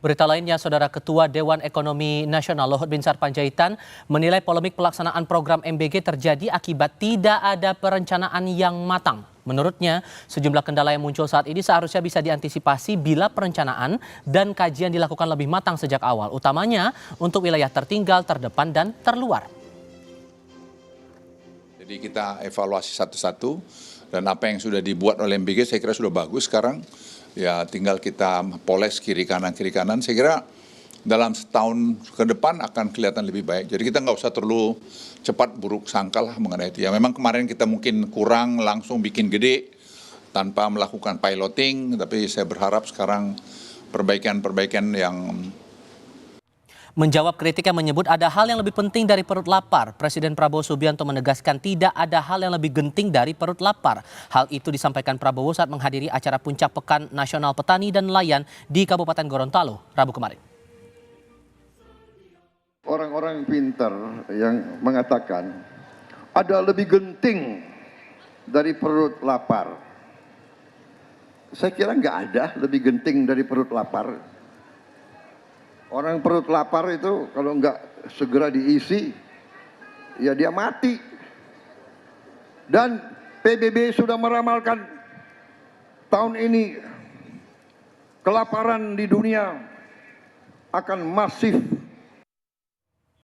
Berita lainnya, Saudara Ketua Dewan Ekonomi Nasional Luhut Binsar Panjaitan menilai polemik pelaksanaan program MBG terjadi akibat tidak ada perencanaan yang matang. Menurutnya, sejumlah kendala yang muncul saat ini seharusnya bisa diantisipasi bila perencanaan dan kajian dilakukan lebih matang sejak awal, utamanya untuk wilayah tertinggal, terdepan, dan terluar. Jadi kita evaluasi satu-satu dan apa yang sudah dibuat oleh MBG saya kira sudah bagus sekarang. Ya tinggal kita poles kiri kanan. Saya kira dalam setahun ke depan akan kelihatan lebih baik. Jadi kita nggak usah terlalu cepat buruk sangka lah mengenai itu. Ya memang kemarin kita mungkin kurang langsung bikin gede tanpa melakukan piloting. Tapi saya berharap sekarang perbaikan yang Menjawab kritik yang menyebut ada hal yang lebih penting dari perut lapar, Presiden Prabowo Subianto menegaskan tidak ada hal yang lebih genting dari perut lapar. Hal itu disampaikan Prabowo saat menghadiri acara Puncak Pekan Nasional Petani dan Nelayan di Kabupaten Gorontalo, Rabu kemarin. Orang-orang pintar yang mengatakan ada lebih genting dari perut lapar. Saya kira nggak ada lebih genting dari perut lapar. Orang perut lapar itu kalau nggak segera diisi, ya dia mati. Dan PBB sudah meramalkan tahun ini kelaparan di dunia akan masif